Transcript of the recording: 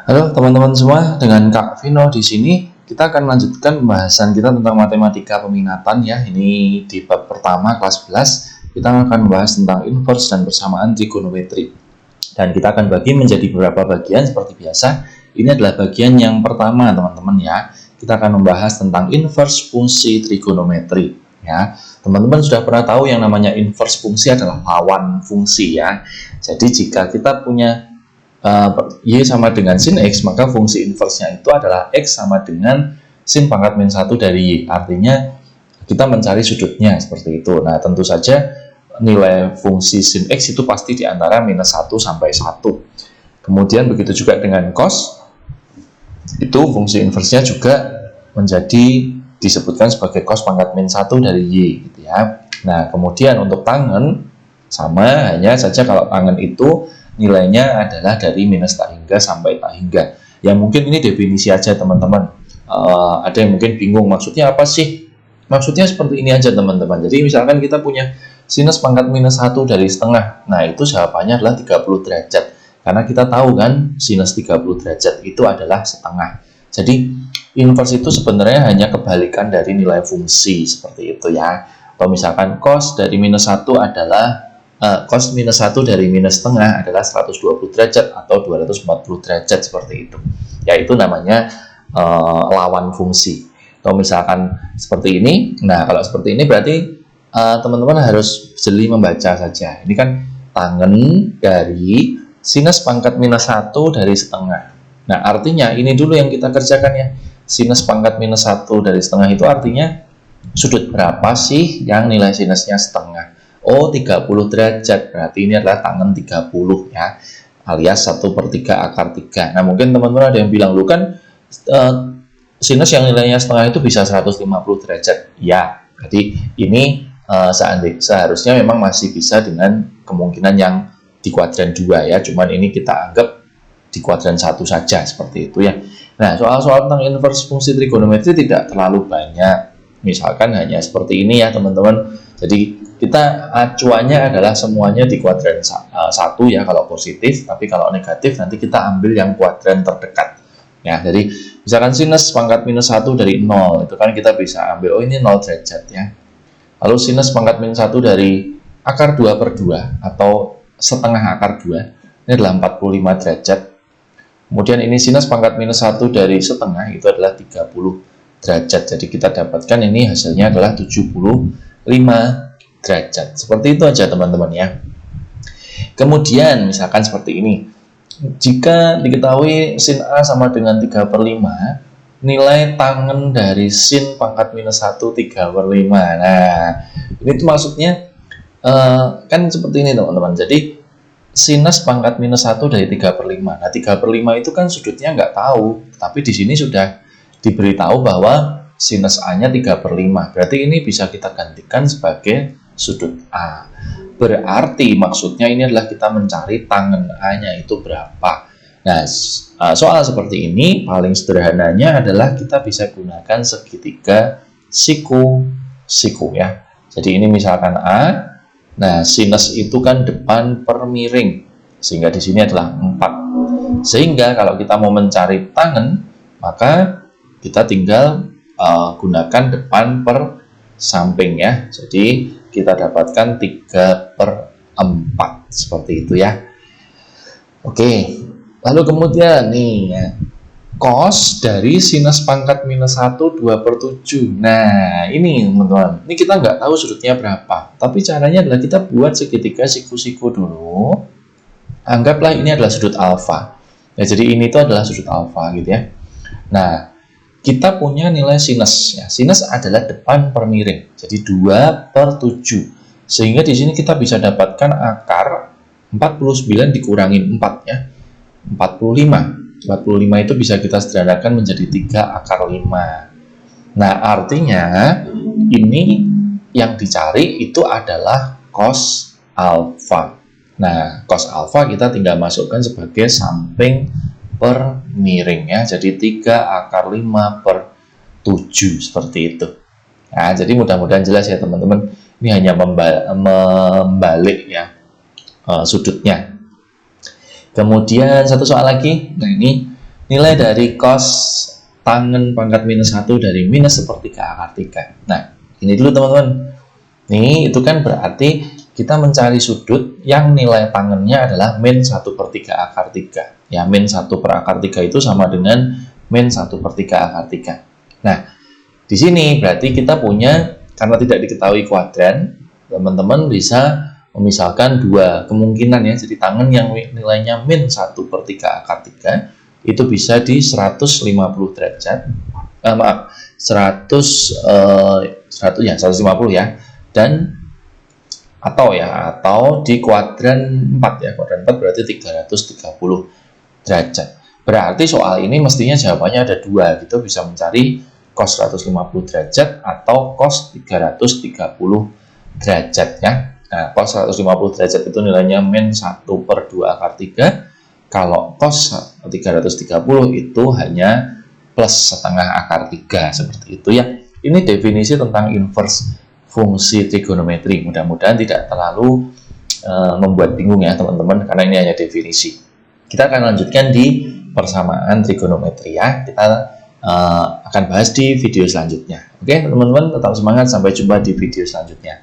Halo teman-teman semua, dengan Kak Vino di sini kita akan lanjutkan pembahasan kita tentang matematika peminatan ya. Ini di bab pertama kelas 11 kita akan membahas tentang inverse dan persamaan trigonometri. Dan kita akan bagi menjadi beberapa bagian seperti biasa. Ini adalah bagian yang pertama teman-teman ya. Kita akan membahas tentang inverse fungsi trigonometri ya. Teman-teman sudah pernah tahu yang namanya inverse fungsi adalah lawan fungsi ya. Jadi jika kita punya Y sama dengan sin X, maka fungsi inversenya itu adalah X sama dengan sin pangkat min 1 dari Y. Artinya kita mencari sudutnya seperti itu. Nah, tentu saja nilai fungsi sin X itu pasti di antara minus 1 sampai 1. Kemudian begitu juga dengan cos, itu fungsi inversenya juga menjadi disebutkan sebagai cos pangkat min 1 dari Y gitu ya. Nah, kemudian untuk tangen sama, hanya saja kalau tangen itu nilainya adalah dari minus tak hingga sampai tak hingga. Ya mungkin ini definisi aja teman-teman. Ada yang mungkin bingung maksudnya apa sih? Maksudnya seperti ini aja teman-teman. Jadi misalkan kita punya sinus pangkat minus 1 dari setengah. Nah itu jawabannya adalah 30 derajat. Karena kita tahu kan sinus 30 derajat itu adalah setengah. Jadi inverse itu sebenarnya hanya kebalikan dari nilai fungsi seperti itu ya. Atau misalkan cos dari minus 1 adalah cos minus 1 dari minus setengah adalah 120 derajat atau 240 derajat seperti itu. Yaitu namanya lawan fungsi. Atau misalkan seperti ini. Nah, kalau seperti ini berarti teman-teman harus jeli membaca saja. Ini kan tangen dari sinus pangkat minus 1 dari setengah. Nah, artinya ini dulu yang kita kerjakan ya. Sinus pangkat minus 1 dari setengah itu artinya sudut berapa sih yang nilai sinusnya setengah? Oh, 30 derajat, berarti ini adalah tangen 30 ya, alias 1/3 akar 3. Nah, mungkin teman-teman ada yang bilang, lu kan sinus yang nilainya setengah itu bisa 150 derajat. Ya, jadi ini seharusnya memang masih bisa dengan kemungkinan yang di kuadran 2 ya, cuman ini kita anggap di kuadran 1 saja, seperti itu ya. Nah, soal-soal tentang inverse fungsi trigonometri tidak terlalu banyak. Misalkan hanya seperti ini ya, teman-teman. Jadi kita acuannya adalah semuanya di kuadran 1 ya kalau positif, tapi kalau negatif nanti kita ambil yang kuadran terdekat ya. Jadi misalkan sinus pangkat minus 1 dari 0 itu kan kita bisa ambil, oh ini 0 derajat ya. Lalu sinus pangkat minus 1 dari akar 2/2 atau setengah akar 2 ini adalah 45 derajat. Kemudian ini sinus pangkat minus 1 dari setengah itu adalah 30 derajat. Jadi kita dapatkan ini hasilnya adalah 75 derajat. Seperti itu aja teman-teman ya. Kemudian misalkan seperti ini. Jika diketahui sin A sama dengan 3/5, nilai tangen dari sin pangkat minus 1 3/5. Nah, ini tuh maksudnya kan seperti ini teman-teman. Jadi sinus pangkat minus 1 dari 3/5. Nah, 3/5 itu kan sudutnya nggak tahu, tapi di sini sudah diberitahu bahwa sinus A-nya 3/5. Berarti ini bisa kita gantikan sebagai sudut A. Berarti maksudnya ini adalah kita mencari tangen A-nya itu berapa. Nah, soal seperti ini paling sederhananya adalah kita bisa gunakan segitiga siku ya. Jadi ini misalkan A. Nah, sinus itu kan depan per miring. Sehingga di sini adalah 4. Sehingga kalau kita mau mencari tangen, maka kita tinggal gunakan depan per samping ya. Jadi kita dapatkan 3/4 seperti itu ya. Oke, lalu kemudian nih ya, cos dari sinus pangkat minus 1 2/7. Nah ini teman-teman, ini kita nggak tahu sudutnya berapa, tapi caranya adalah kita buat segitiga siku-siku dulu. Anggaplah ini adalah sudut alfa ya, jadi ini tuh adalah sudut alfa gitu ya. Nah, kita punya nilai sinus ya. Sinus adalah depan per miring. Jadi 2/7. Sehingga di sini kita bisa dapatkan akar 49 dikurangin 4 ya. 45. 45 itu bisa kita sederhanakan menjadi 3 akar 5. Nah, artinya ini yang dicari itu adalah cos alfa. Nah, cos alfa kita tinggal masukkan sebagai samping per miring ya, jadi 3 akar 5/7 seperti itu. Nah, jadi mudah-mudahan jelas ya teman-teman. Ini hanya membalik ya sudutnya. Kemudian satu soal lagi. Nah, ini nilai dari cos tangen pangkat minus 1 dari minus sepertiga akar 3. Nah, ini dulu teman-teman. Nih, itu kan berarti kita mencari sudut yang nilai tangennya adalah min 1/3 akar 3. Ya, min 1 per akar 3 itu sama dengan min 1/3 akar 3. Nah, di sini berarti kita punya, karena tidak diketahui kuadran, teman-teman bisa memisalkan dua kemungkinan ya. Jadi tangen yang nilainya min 1/3 akar 3 itu bisa di 150 derajat. 150 ya. Dan atau di kuadran 4 ya. Kuadran 4 berarti 330 derajat. Berarti soal ini mestinya jawabannya ada dua, gitu bisa mencari cos 150 derajat atau cos 330 derajat ya. Nah, cos 150 derajat itu nilainya min 1/2 akar 3. Kalau cos 330 itu hanya plus setengah akar 3, seperti itu ya. Ini definisi tentang inverse fungsi trigonometri. Mudah-mudahan tidak terlalu membuat bingung ya teman-teman, karena ini hanya definisi. Kita akan lanjutkan di persamaan trigonometri ya. Kita akan bahas di video selanjutnya. Oke teman-teman, tetap semangat, sampai jumpa di video selanjutnya.